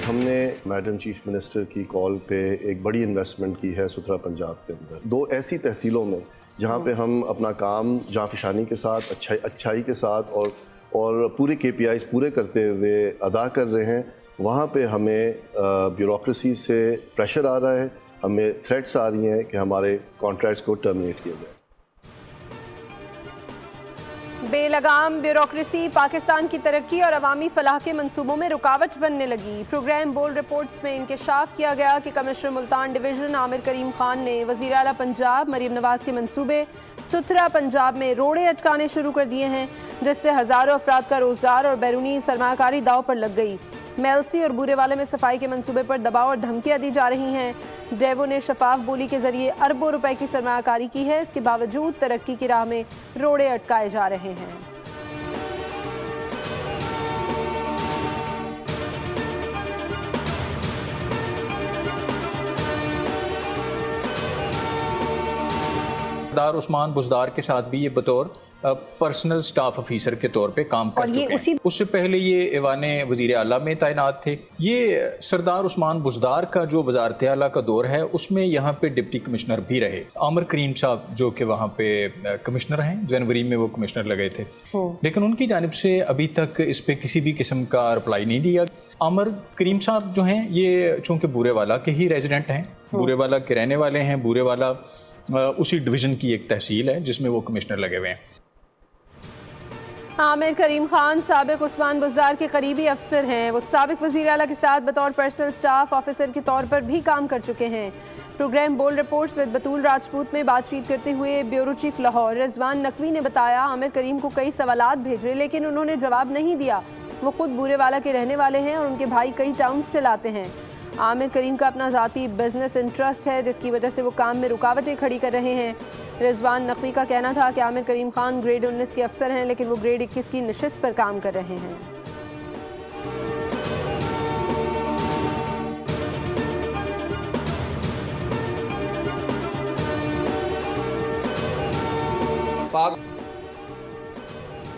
हमने madam chief minister की call पे एक बड़ी इन्वेस्टमेंट की है सुथरा पंजाब के अंदर। 2 ऐसी तहसीलों में जहाँ पे हम अपना काम जाफिशानी के साथ अच्छाई के साथ और पूरे KPIs पूरे करते हुए अदा कर रहे हैं, वहाँ पे हमें ब्यूरोक्रेसी से प्रेशर आ रहा है, हमें थ्रेट्स आ रही हैं कि हमारे कॉन्ट्रैक्ट्स को टर्मिनेट किया जाए। बेलगाम ब्यूरोक्रेसी पाकिस्तान की तरक्की और अवामी फलाह के मंसूबों में रुकावट बनने लगी। प्रोग्राम बोल्ड रिपोर्ट्स में इंकशाफ किया गया कि कमिश्नर मुल्तान डिवीज़न आमिर करीम खान ने वज़ीर आला पंजाब मरीम नवाज़ के मंसूबे सुथरा पंजाब में रोड़े अटकाने शुरू कर दिए हैं, जिससे हज़ारों अफराद का रोज़गार और बैरूनी सरमाकारी दाव पर लग गई। मेलसी और बूरेवाला में सफाई के मंसूबे पर दबाव और धमकियां दी जा रही हैं। डेवो ने शफाफ बोली के जरिए अरबों रुपए की सरमाकारी की है, इसके बावजूद तरक्की की राह में रोड़े अटकाए जा रहे हैं। सरदार उस्मान बुज़दार के साथ भी ये बतौर पर्सनल स्टाफ ऑफिसर के तौर पे काम कर चुके हैं। उससे पहले ये ऐवाने वज़ीर आला में तैनात थे। ये सरदार उस्मान बुज़दार का जो वज़ारत आला का दौर है उसमें यहाँ पे डिप्टी कमिश्नर भी रहे। आमिर करीम साहब जो कि वहाँ पे कमिश्नर हैं, जनवरी में वो कमिश्नर लगे थे, लेकिन उनकी जानिब से अभी तक इस पर किसी भी किस्म का रिप्लाई नहीं दिया। आमिर करीम साहब जो हैं ये चूँकि बूरेवाला के ही रेजिडेंट हैं, बूरेवाला के रहने वाले हैं। बूरेवाला उसी डिवीज़न की एक तहसील है जिसमें वो कमिश्नर लगे हुए हैं। आमिर करीम खान साबिक उस्मान बुज़दार के करीबी अफसर हैं। वो साबिक वज़ीर आला के साथ बतौर पर्सनल स्टाफ ऑफिसर के तौर पर भी काम कर चुके हैं। प्रोग्राम बोल्ड रिपोर्ट्स विद बतूल राजपूत में बातचीत करते हुए ब्यूरो चीफ लाहौर रिजवान नकवी ने बताया, आमिर करीम को कई सवालात भेजे लेकिन उन्होंने जवाब नहीं दिया। वो खुद बूरेवाला के रहने वाले हैं और उनके भाई कई टाउन्स चलाते हैं। आमिर करीम का अपना ज़ाती बिजनेस इंटरेस्ट है जिसकी वजह से वो काम में रुकावटें खड़ी कर रहे हैं। रिजवान नकवी का कहना था कि आमिर करीम खान ग्रेड 19 के अफसर हैं लेकिन वो ग्रेड 21 की नशिस्त पर काम कर रहे हैं।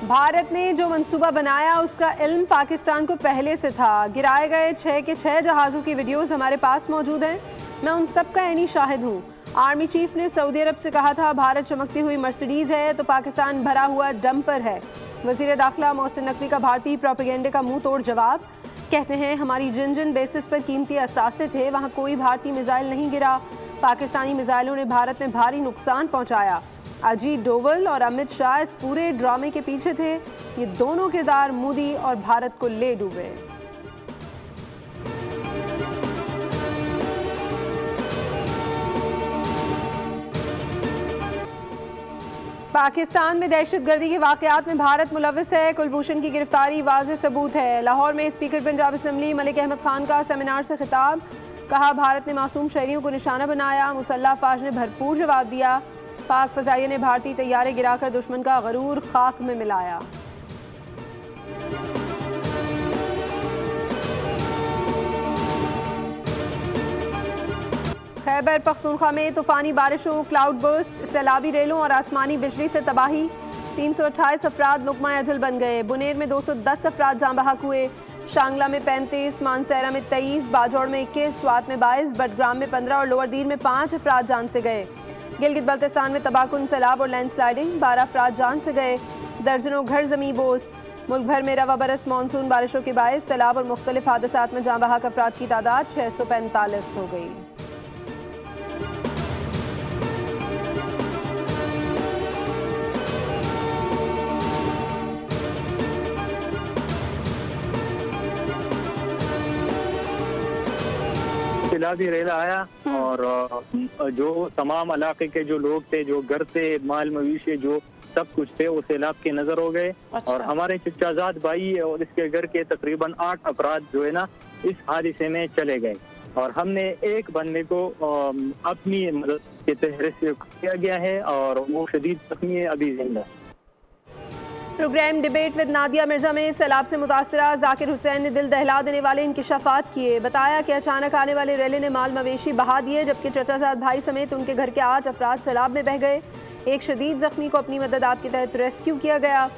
भारत ने जो मंसूबा बनाया उसका इल्म पाकिस्तान को पहले से था। गिराए गए 6 के 6 जहाज़ों की वीडियोस हमारे पास मौजूद हैं। मैं उन सब का ऐनी शाहिद हूँ। आर्मी चीफ ने सऊदी अरब से कहा था भारत चमकती हुई मर्सिडीज़ है तो पाकिस्तान भरा हुआ डंपर है। वज़ीर दाखिला मोहसिन नकवी का भारतीय प्रोपेगेंडे का मुंह तोड़ जवाब। कहते हैं हमारी जिन जिन बेसिस पर कीमती असासे थे वहाँ कोई भारतीय मिसाइल नहीं गिरा। पाकिस्तानी मिसाइलों ने भारत में भारी नुकसान पहुँचाया। अजीत डोवल और अमित शाह इस पूरे ड्रामे के पीछे थे। ये दोनों किरदार मोदी और भारत को ले डूबे। पाकिस्तान में दहशतगर्दी के वाक़यात में भारत मुलव्विस है। कुलभूषण की गिरफ्तारी वाज़ेह सबूत है। लाहौर में स्पीकर पंजाब असम्बली मलिक अहमद खान का सेमिनार से खिताब। कहा भारत ने मासूम शहरियों को निशाना बनाया, मुसल्लह अफवाज ने भरपूर जवाब दिया। पाक फ़ज़ाइया ने भारतीय तैयारे गिराकर दुश्मन का गरूर खाक में मिलाया। खैबर पख्तूनख्वा में तूफ़ानी बारिशों, क्लाउड बर्स्ट, सैलाबी रेलों और आसमानी बिजली से तबाही। 328 अफराद नुकमा अजल बन गए। बुनेर में 210 अफराद जाँ बहक हुए। शांगला में 35, मानसैरा में 23, बाजौड़ में 21, स्वात में 22, बडग्राम में 15 और लोअर दीर में 5 अफराद जान से गए। गिलगित बल्तिस्तान में तबाहकुन सैलाब और लैंडस्लाइडिंग, 12 अफराद जान से गए। दर्जनों घर ज़मीं बोस। मुल्क भर में रवा बरस मानसून बारिशों के बायस सैलाब और मुख्तलिफ हादसात में जाँ बहक अफराद की तादाद 645 हो गई। सैलाबी रेला आया और जो तमाम इलाके के जो लोग थे, जो घर थे, माल मवेशी जो सब कुछ थे, वो सैलाब के नजर हो गए। अच्छा। और हमारे चचाजाद भाई और इसके घर के तकरीबन 8 अफराद जो है ना इस हादसे में चले गए और हमने एक बंदे को अपनी मदद के तहत रेस्क्यू किया गया है और वो शदीद जख्मी है, अभी जिंदा। Program debate with Nadia Mirza में सैलाब से मुतासरा जाकिर हुसैन ने दिल दहला देने वाले इंकिशाफात किए। बताया कि अचानक आने वाले रैले ने माल मवेशी बहा दिए जबकि चचाजाद भाई समेत उनके घर के 8 अफराद सैलाब में बह गए। एक शदीद जख्मी को अपनी मदद आपके तहत रेस्क्यू किया गया।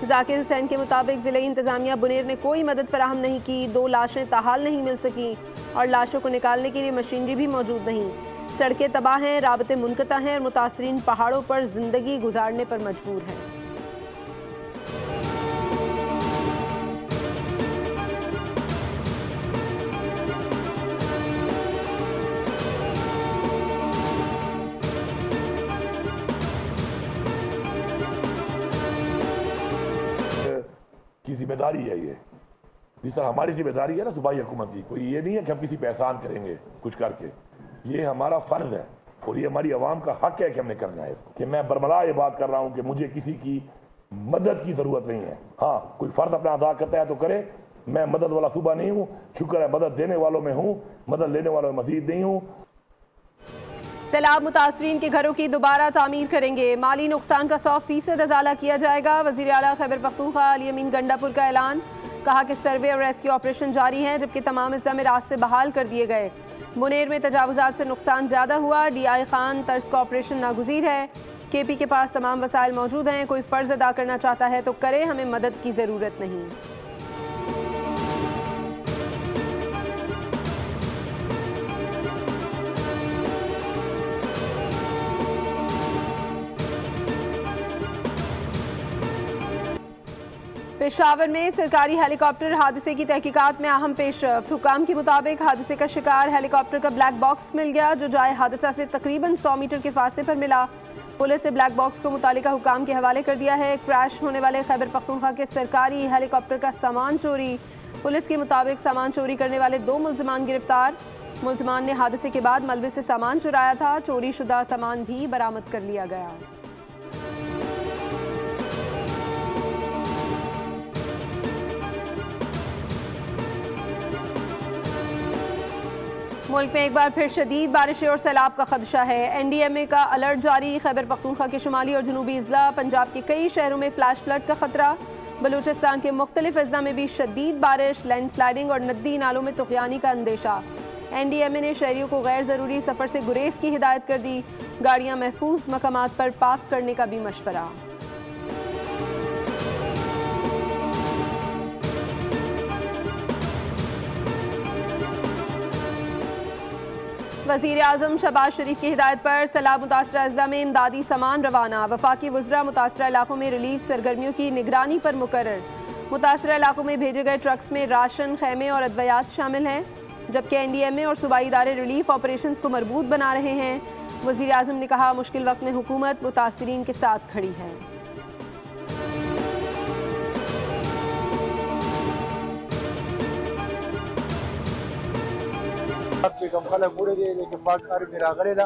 जाकिर हुसैन के मुताबिक ज़िले इंतज़ामिया बुनेर ने कोई मदद फराहम नहीं की। 2 लाशें ताहाल नहीं मिल सकी और लाशों को निकालने के लिए मशीनरी भी मौजूद नहीं। सड़कें तबाह हैं, राबते मुनक़ता हैं और मुतासरीन पहाड़ों पर ज़िंदगी गुजारने पर मजबूर हैं। की जिम्मेदारी है ये, जिस तरह हमारी जिम्मेदारी है ना सूबाई हुकूमत की। कोई ये नहीं है कि हम किसी पे एहसान करेंगे कुछ करके, ये हमारा फर्ज है और ये हमारी आवाम का हक है कि हमने करना है इसको। कि मैं बरमला ये बात कर रहा हूँ कि मुझे किसी की मदद की ज़रूरत नहीं है। हाँ, कोई फ़र्ज अपना अदा करता है तो करे। मैं मदद वाला सूबा नहीं हूँ, शुक्र है मदद देने वालों में हूँ, मदद लेने वालों में मजीद नहीं हूँ। सैलाब मुतासरीन के घरों की दोबारा तामीर करेंगे। माली नुकसान का 100% अजाला किया जाएगा। वज़ीर आला खैबर पख्तूनख्वा अली अमीन गंडापुर का ऐलान। कहा कि सर्वे और रेस्क्यू ऑपरेशन जारी हैं, जबकि तमाम अज़ला में रास्ते बहाल कर दिए गए। मुनेर में तजावुज़ात से नुकसान ज़्यादा हुआ। DI खान तर्ज का ऑपरेशन नागुज़ीर है। KP के पास तमाम वसाइल मौजूद हैं। कोई फ़र्ज़ अदा करना चाहता है तो करे, हमें मदद की ज़रूरत नहीं। पेशावर में सरकारी हेलीकॉप्टर हादसे की तहकीकात में अहम पेशरफ्त। हुकाम के मुताबिक हादसे का शिकार हेलीकॉप्टर का ब्लैक बॉक्स मिल गया, जो जाए हादसा से तकरीबन 100 मीटर के फासले पर मिला। पुलिस ने ब्लैक बॉक्स को मुतालिका हुकाम के हवाले कर दिया है। क्रैश होने वाले खैबर पख्तूनख्वा के सरकारी हेलीकॉप्टर का सामान चोरी। पुलिस के मुताबिक सामान चोरी करने वाले 2 मुल्ज़िमान गिरफ्तार। मुल्ज़िमान ने हादसे के बाद मलबे से सामान चुराया था। चोरी शुदा सामान भी बरामद कर लिया गया। मुल्क में एक बार फिर शदीद बारिशें और सैलाब का खदशा है। NDMA का अलर्ट जारी। खैबर पख्तूनख्वा के शुमाली और जनूबी अजला, पंजाब के कई शहरों में फ्लैश फ्लड का खतरा। बलूचिस्तान के मुख्तलिफ अजला में भी शदीद बारिश, लैंडस्लाइडिंग और नदी नालों में तुग़यानी का अंदेशा। NDMA ने शहरियों को गैर ज़रूरी सफ़र से गुरेज की हिदायत कर दी। गाड़ियाँ महफूज मकामात पर पार्क करने का भी मशवरा। वज़ीर आज़म शहबाज शरीफ की हिदायत पर सैलाब मुतासरा अजला में इमदादी सामान रवाना। वफाकी वज़रा मुतासरा इलाकों में रिलीफ सरगर्मियों की निगरानी पर मुकर्रर। मुतासरा इलाकों में भेजे गए ट्रक्स में राशन, खैमे और अद्वियात शामिल हैं, जबकि NDMA और सूबाई इदारे रिलीफ ऑपरेशंस को मरबूत बना रहे हैं। वज़ीर आज़म ने कहा, मुश्किल वक्त में हुकूमत मुतासरीन के साथ खड़ी है। कम खलक बुढ़े दे लेकिन पाककार में रागले दा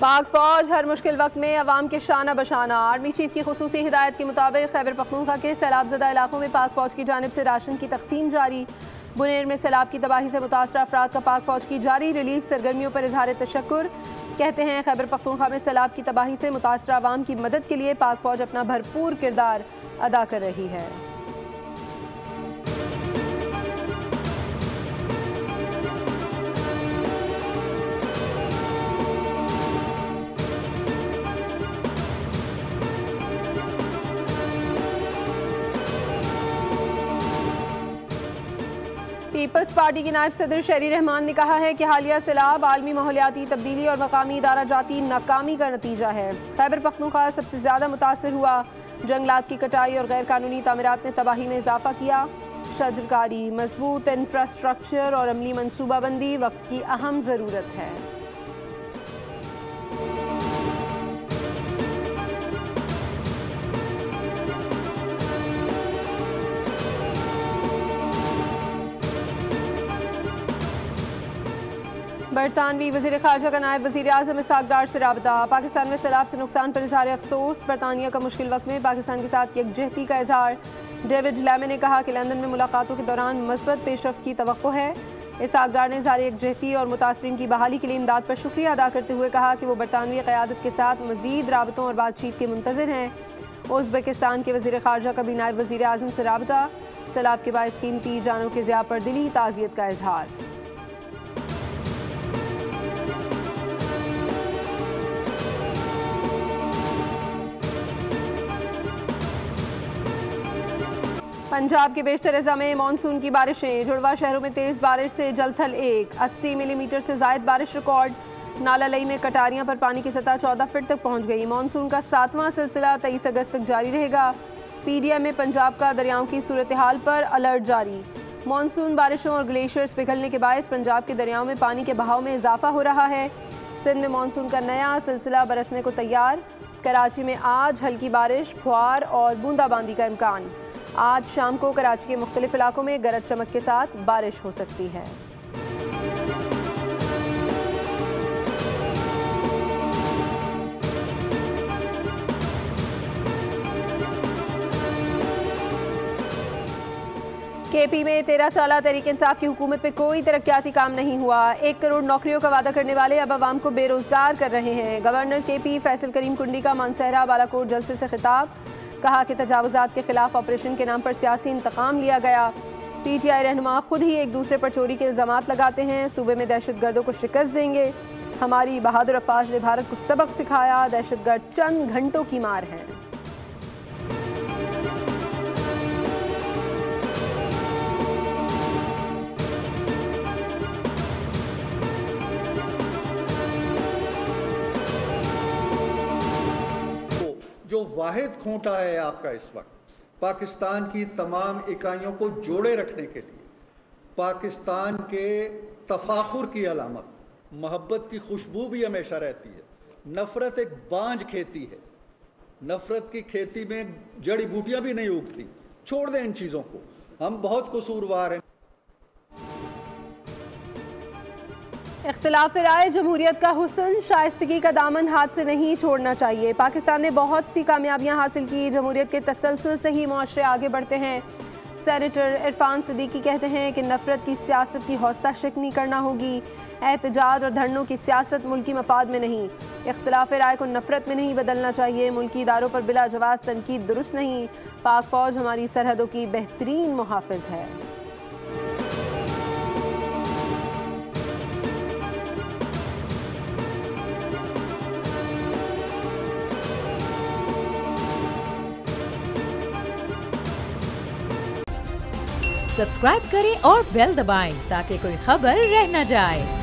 पाक फौज हर मुश्किल वक्त में अवाम के शाना बशाना। आर्मी चीफ की खुसूसी हिदायत के मुताबिक खैबर पख्तूनख्वा के सैलाबज़दा इलाकों में पाक फौज की जानिब से राशन की तकसीम जारी। बुनेर में सैलाब की तबाही से मुतासरा अफराद का पाक फौज की जारी रिलीफ सरगर्मियों पर इजहार तशक्कुर। कहते हैं, खैबर पख्तूनख्वा में सैलाब की तबाही से मुतासरा अवाम की मदद के लिए पाक फौज अपना भरपूर किरदार अदा कर रही है। पीपल्स पार्टी की नायब सदर शहरी रहमान ने कहा है कि हालिया सैलाब आलमी माहौलियाती तब्दीली और मकामी इदारा जाती नाकामी का नतीजा है। खैबर पख्तूनख्वा सबसे ज़्यादा मुतासर हुआ। जंगलात की कटाई और गैर कानूनी तामीरात ने तबाही में इजाफा किया। शजरकारी, मजबूत इंफ्रास्ट्रक्चर और अमली मनसूबाबंदी वक्त की अहम ज़रूरत है। बरतानवी वज़ीर ख़ारजा का नायब वज़ीर आज़म इसहाक़ डार से राबता। पाकिस्तान में सैलाब से नुकसान पर इज़हार अफसोस। बरतानिया का मुश्किल वक्त में पाकिस्तान के साथ यकजहती का इज़हार। डेविड लैमे ने कहा कि लंदन में मुलाकातों के दौरान मस्बत पेशरफ्त की तवक्को है। इसहाकडार ने ज़ारी यकजहती और मुतासरीन की बहाली के लिए इमदाद पर शुक्रिया अदा करते हुए कहा कि वो बरतानवी क़यादत के साथ मज़ीद राबतों और बातचीत के मुंतज़िर हैं। उज़्बेकिस्तान के वज़ीर ख़ारजा का भी नायब वज़ीर आज़म से राबता, सैलाब के बाइस कीमती जानों के ज़िया पर दिली ताज़ियत का इजहार। पंजाब के बेशतर अज़ा में मानसून की बारिशें, जुड़वा शहरों में तेज़ बारिश से जलथल 80 मिलीमीटर से ज़ायद बारिश रिकॉर्ड। नाला लई में कटारियां पर पानी की सतह 14 फीट तक पहुंच गई। मानसून का 7वां सिलसिला 23 अगस्त तक जारी रहेगा। पीडीएम में पंजाब का दरियाओं की सूरत हाल पर अलर्ट जारी। मानसून बारिशों और ग्लेशियर्स पिघलने के बायस पंजाब के दरियाओं में पानी के बहाव में इजाफा हो रहा है। सिंध में मानसून का नया सिलसिला बरसने को तैयार। कराची में आज हल्की बारिश, फुहार और बूंदाबांदी का इम्कान। आज शाम को कराची के मुख्तलिफ इलाकों में गरज चमक के साथ बारिश हो सकती है। केपी में 13 साला तहरीक इंसाफ की हुकूमत पे कोई तरक्याती काम नहीं हुआ। 1 करोड़ नौकरियों का वादा करने वाले अब आवाम को बेरोजगार कर रहे हैं। गवर्नर केपी फैसल करीम कुंडी का मानसहरा बालाकोट जलसे से खिताब, कहा कि तजावुजात के खिलाफ ऑपरेशन के नाम पर सियासी इंतकाम लिया गया। पीटीआई रहनुमा खुद ही एक दूसरे पर चोरी के इल्जामात लगाते हैं। सूबे में दहशतगर्दों को शिकस्त देंगे। हमारी बहादुर अफवाज ने भारत को सबक सिखाया। दहशतगर्द चंद घंटों की मार है। जो वाहिद खूंटा है आपका इस वक्त पाकिस्तान की तमाम इकाइयों को जोड़े रखने के लिए, पाकिस्तान के तफाखुर की अलामत, मोहब्बत की खुशबू भी हमेशा रहती है। नफ़रत एक बांझ खेती है, नफ़रत की खेती में जड़ी बूटियां भी नहीं उगती। छोड़ दें इन चीज़ों को, हम बहुत कसूरवार हैं। इख्तिलाफ राय जमहूरियत का हुस्न, शाइस्तगी का दामन हाथ से नहीं छोड़ना चाहिए। पाकिस्तान ने बहुत सी कामयाबियां हासिल की। जमहूरियत के तसलसल से ही मुआशरे आगे बढ़ते हैं। सेनेटर इरफान सिद्दीकी कहते हैं कि नफरत की सियासत की हौसला शिकनी करना होगी। एहतजाज और धरनों की सियासत मुल्की मफाद में नहीं। इख्तिलाफ राय को नफरत में नहीं बदलना चाहिए। मुल्की इदारों पर बिला जवाज़ तनकीद दुरुस्त नहीं। पाक फौज हमारी सरहदों की बेहतरीन मुहाफ़िज़ है। सब्सक्राइब करें और बेल दबाएं ताकि कोई खबर रह न जाए।